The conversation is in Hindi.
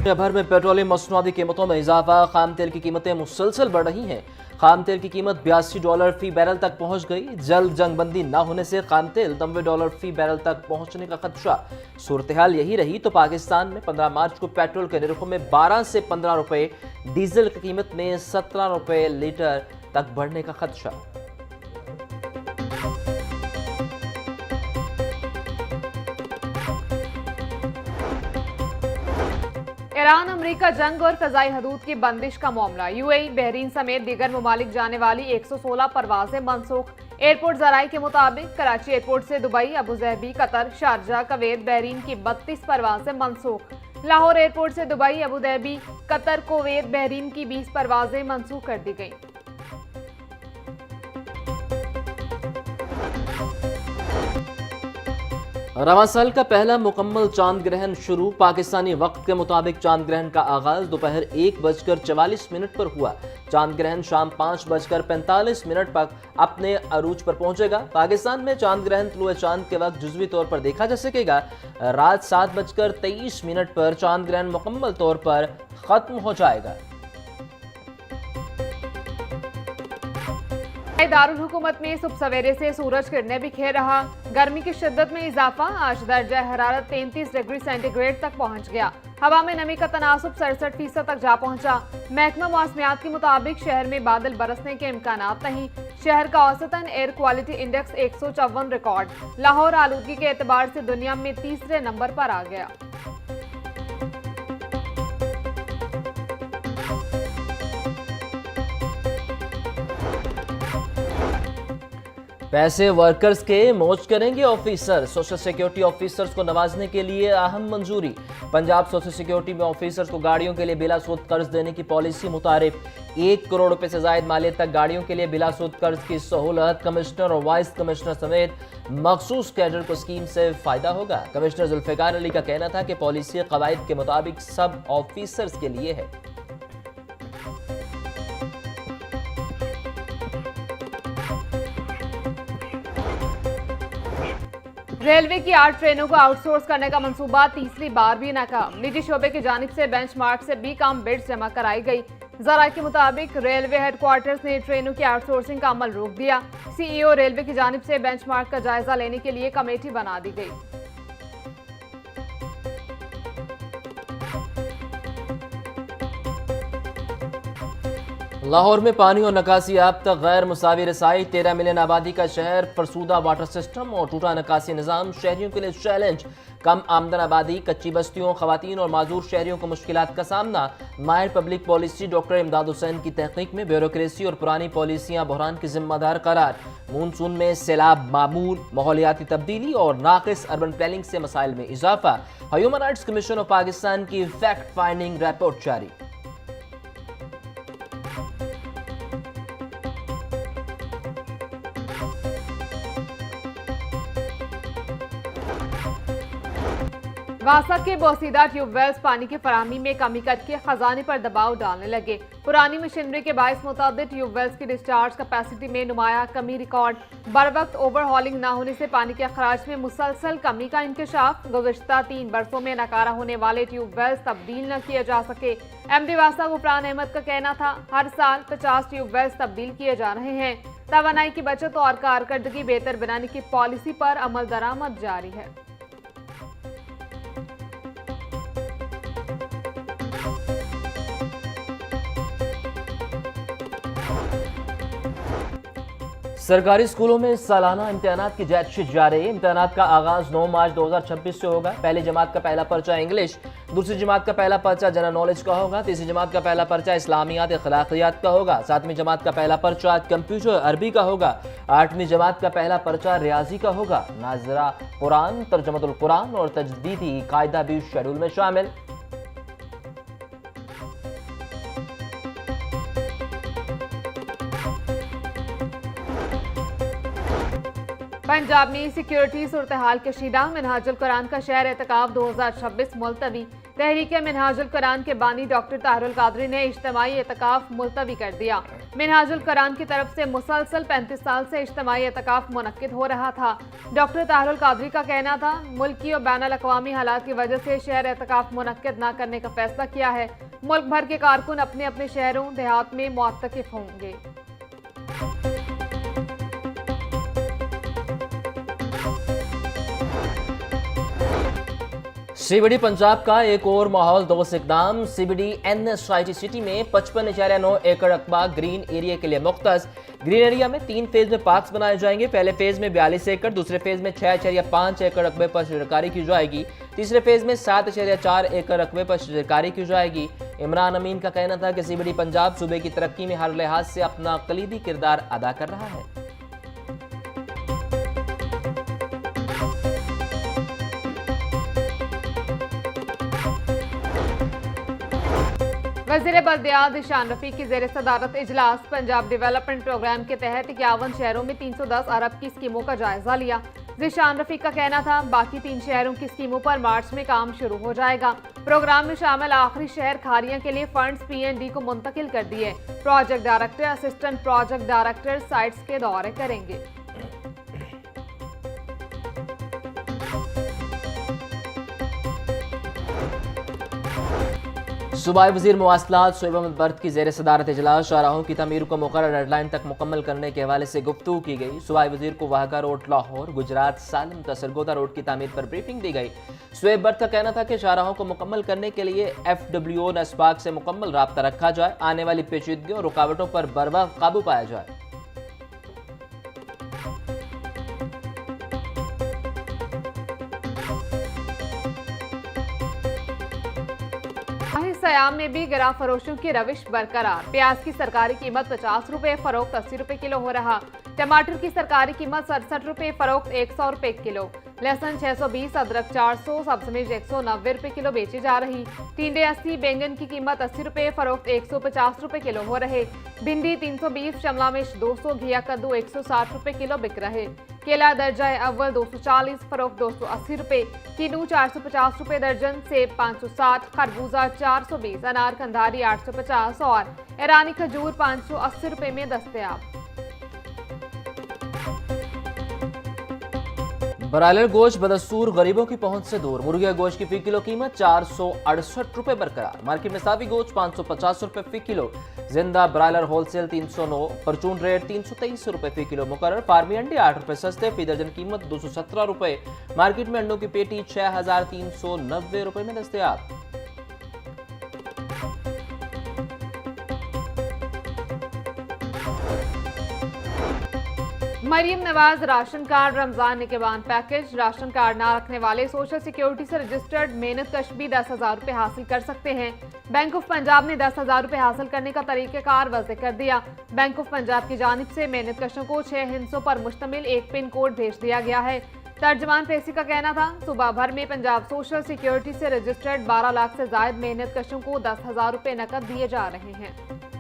दुनिया भर में पेट्रोलियम मसनूआती कीमतों में इजाफा, खाम तेल की कीमतें मुसलसल बढ़ रही हैं। खाम तेल की कीमत $82 फी बैरल तक पहुंच गई। जल्द जंगबंदी न होने से खाम तेल $90 फी बैरल तक पहुंचने का खदशा। सूरत हाल यही रही तो पाकिस्तान में 15 मार्च को पेट्रोल के निर्खों में 12 से 15 रुपए, डीजल की कीमत में 17 रुपए लीटर तक बढ़ने का खदशा। ईरान अमेरिका जंग और फजाई हदूद की बंदिश का मामला। यूएई, बहरीन समेत दीगर ममालिक जाने वाली 116 परवाजें मनसूख। एयरपोर्ट जराई के मुताबिक कराची एयरपोर्ट से Dubai, अबूजहबी, Qatar, Sharjah, Kuwait, Bahrain की 32 परवाजें मनसूख। लाहौर एयरपोर्ट से दुबई, अबूजहबी, कतर, कुवैत, बहरीन की 20 परवाजें मनसूख कर दी गईं। रवां साल का पहला मुकम्मल चांद ग्रहण शुरू। पाकिस्तानी वक्त के मुताबिक चांद ग्रहण का आगाज दोपहर 1:44 पर हुआ। चांद ग्रहण शाम 5:45 पर अपने अरूज पर पहुंचेगा। पाकिस्तान में चांद ग्रहण तुलुए चांद के वक्त जुज़वी तौर पर देखा जा सकेगा। रात 7:23 पर चांद ग्रहण मुकम्मल तौर पर खत्म हो जाएगा। दारुल हुकूमत में सुबह सवेरे से सूरज किरणें बिखेर रहा। गर्मी की शिद्दत में इजाफा। आज दर्जा हरारत 33 डिग्री सेंटीग्रेड तक पहुंच गया। हवा में नमी का तनासुब 67% तक जा पहुंचा। महकमा मौसमियात के मुताबिक शहर में बादल बरसने के इम्कानात नहीं। शहर का औसतन air quality index 154 record. Lahore आलूदगी के एतबार से दुनिया में तीसरे नंबर पर आ गया। पैसे वर्कर्स के मौज करेंगे ऑफिसर। सोशल सिक्योरिटी ऑफिसर्स को नवाजने के लिए अहम मंजूरी। पंजाब सोशल सिक्योरिटी में ऑफिसर्स को गाड़ियों के लिए बिला सूद कर्ज देने की पॉलिसी मुतारिफ। 1 करोड़ रुपए से जायद मालियत तक गाड़ियों के लिए बिला सूद कर्ज की सहूलत। कमिश्नर और वाइस कमिश्नर समेत मखसूस कैडर को स्कीम से फायदा होगा। कमिश्नर जुल्फिकार अली का कहना था कि पॉलिसी कवायद के मुताबिक सब ऑफिसर्स के लिए है। रेलवे की 8 ट्रेनों को आउटसोर्स करने का मंसूबा तीसरी बार भी नाकाम। निजी शोबे की जानिब से बेंचमार्क से भी कम बिड्स जमा कराई गई। जरा के मुताबिक रेलवे हेडक्वार्टर्स ने ट्रेनों की आउटसोर्सिंग का अमल रोक दिया। सीईओ रेलवे की जानिब से बेंचमार्क का जायजा लेने के लिए कमेटी बना दी गई। लाहौर में पानी और निकासी अब तक गैर मुसावी रसाई। 13 मिलियन आबादी का शहर, फरसूदा वाटर सिस्टम और टूटा निकासी निज़ाम शहरियों के लिए चैलेंज। कम आमदन आबादी, कच्ची बस्तियों, खवातीन और माजूर शहरियों को मुश्किलात का सामना। माहिर पब्लिक पॉलिसी डॉक्टर इमदाद हुसैन की तहकीक में ब्यूरोक्रेसी और पुरानी पॉलिसियाँ बहरान की जिम्मेदार करार। मानसून में सैलाब मामूल, माहौलियाती तब्दीली और नाकिस अर्बन प्लानिंग से मसाइल में इजाफा। Human rights commission of Pakistan की फैक्ट फाइंडिंग रिपोर्ट जारी। वासा के बोसीदा ट्यूबवेल्स पानी की फराहमी में कमी करके खजाने पर दबाव डालने लगे। पुरानी मशीनरी के बायस मुताबिक ट्यूबवेल्स की डिस्चार्ज कैपेसिटी में नुमाया कमी रिकॉर्ड। बर वक्त ओवरहॉलिंग न होने से पानी के अखराज में मुसलसल कमी का इंकशाफ। गुज़श्ता 3 बरसों में नकारा होने वाले ट्यूबवेल्स तब्दील न किए जा सके। एमडी वासा गुफरान अहमद का कहना था, हर साल 50 ट्यूबवेल्स तब्दील किए जा रहे हैं। तवानाई की बचत और कारकर्दगी बेहतर बनाने की पॉलिसी पर अमल दरामद जारी है। सरकारी स्कूलों में सालाना इम्तिहानात की डेटशीट जारी। इम्तिहानात का आगाज 9 मार्च 2026 से होगा। पहली जमात का पहला पर्चा इंग्लिश, दूसरी जमात का पहला पर्चा जनरल नॉलेज का होगा, तीसरी जमात का पहला पर्चा इस्लामियात अखलाकियात का होगा, 7वीं जमात का पहला पर्चा कंप्यूटर अरबी का होगा, 8वीं जमात का पहला पर्चा रियाजी का होगा। नाज़रा कुरान, तर्जुमतुल कुरान और तजदीदी कायदा भी शेड्यूल में शामिल। पंजाब में सिक्योरिटी सूरत हाल कशीदा, मिनहाजुल कुरान का शहर एहतिकाफ 2026 मुलतवी। तहरीक मिनहाजुल कुरान के बानी डॉक्टर ताहिरुल कादरी ने इज्तिमाई एहतिकाफ मुलतवी कर दिया। मिनहाजुल कुरान की तरफ से मुसलसल 35 साल से इज्तिमाई एहतिकाफ मुनक्किद हो रहा था। डॉक्टर ताहिरुल कादरी का कहना था, मुल्की और बैनुल अक़वामी हालात की वजह से शहर एहतिकाफ मुनक्किद न करने का फैसला किया है। मुल्क भर के कारकुन अपने अपने शहरों देहात में मुअत्तकिफ होंगे। सीबीडी पंजाब का एक और माहौल दोस्त इकदाम। सीबीडी NSIT सिटी में 55.9 एकड़ रकबा ग्रीन एरिया के लिए मुख्तस। ग्रीन एरिया में 3 फेज में पार्क्स बनाए जाएंगे। पहले फेज में 42 एकड़, दूसरे फेज में 6.5 एकड़ रकबे पर शजरकारी की जाएगी, तीसरे फेज में 7.4 एकड़ रकबे पर शजरकारी की जाएगी। इमरान अमीन का कहना था कि सीबीडी पंजाब सूबे की तरक्की में हर लिहाज से अपना कलीदी किरदार अदा कर रहा है। वज़ीर बल्दियात ज़ीशान रफ़ीक की ज़ेर सदारत इजलास। पंजाब डेवलपमेंट प्रोग्राम के तहत 51 शहरों में 310 अरब की स्कीमों का जायजा लिया। ज़ीशान रफ़ीक का कहना था, बाकी 3 शहरों की स्कीमों पर मार्च में काम शुरू हो जाएगा। प्रोग्राम में शामिल आखिरी शहर खारियां के लिए फंड्स PND को मुंतकिल कर दिए। Project director, assistant project director sites के दौरे करेंगे। सूबाई वज़ीर मवासलात शोएब अहमद बर्द की ज़ेर सदारत इजलास। शाहराहों की तमीर को मुकर्रर डेडलाइन तक मुकम्मल करने के हवाले से गुफ्तगू की गई। सूबाई वज़ीर को वाहगा रोड लाहौर, गुजरात सालम तसरगोदा रोड की तमीर पर ब्रीफिंग दी गई। शोएब बर्द का कहना था कि शाहराहों को मुकम्मल करने के लिए FWO नस्पाक से मुकम्मल राब्ता रखा जाए, आने वाली पेचीदगियों और रुकावटों पर बरवक्त काबू पाया जाए। सयाम में भी गिरा फरोशों की रविश बरकरार। प्याज की सरकारी कीमत 50 रुपए, फरोख्त 80 रुपए किलो हो रहा। टमाटर की सरकारी कीमत 67 रुपए, फरोख्त 100 रुपए किलो। लहसुन 620, अदरक 400, सब्ज मिर्च 190 रुपए किलो बेची जा रही। टिंडे 80, बैंगन की कीमत 80 रुपए, फरोख्त 150 रुपए किलो हो रहे। भिंडी 320, शिमला मिर्च 200, घिया कद्दू 160 रुपए किलो बिक रहे। केला दर्जा अव्वल 240, फरोख्त 280 रुपए। किनू 450 रुपए दर्जन, सेब 560, खरबूजा 420, अनार कंधारी 850 और ईरानी खजूर 580 रुपए में दस्तयाब। ब्रायलर गोश्त बदस्तूर गरीबों की पहुंच से दूर। मुर्गिया गोश्त की फी किलो कीमत 468 रुपए बरकरार। मार्केट में सावी गोश्त 550 रुपए फी किलो। जिंदा ब्रायलर होलसेल 309, परचून रेट 323 रुपए फी किलो मुकर्रर। फार्मी अंडे 8 रुपए सस्ते, फी दर्जन कीमत 217 रुपए। मार्केट में अंडों की पेटी 6390 रुपए में दस्तयाब। मरियम नवाज राशन कार्ड रमजान निकेबान पैकेज। राशन कार्ड ना रखने वाले सोशल सिक्योरिटी से रजिस्टर्ड मेहनत कश भी 10,000 रुपए हासिल कर सकते हैं। बैंक ऑफ पंजाब ने 10,000 रुपए हासिल करने का तरीक़ेकार वज़े कर दिया। बैंक ऑफ पंजाब की जानिब से मेहनत कशों को 6 हिस्सों पर मुश्तमिल एक पिन कोड भेज दिया गया है। तर्जमान पेशी का कहना था, सूबा भर में पंजाब सोशल सिक्योरिटी से रजिस्टर्ड 12 लाख से जायद मेहनत कशों को 10,000 रुपए नकद दिए जा रहे हैं।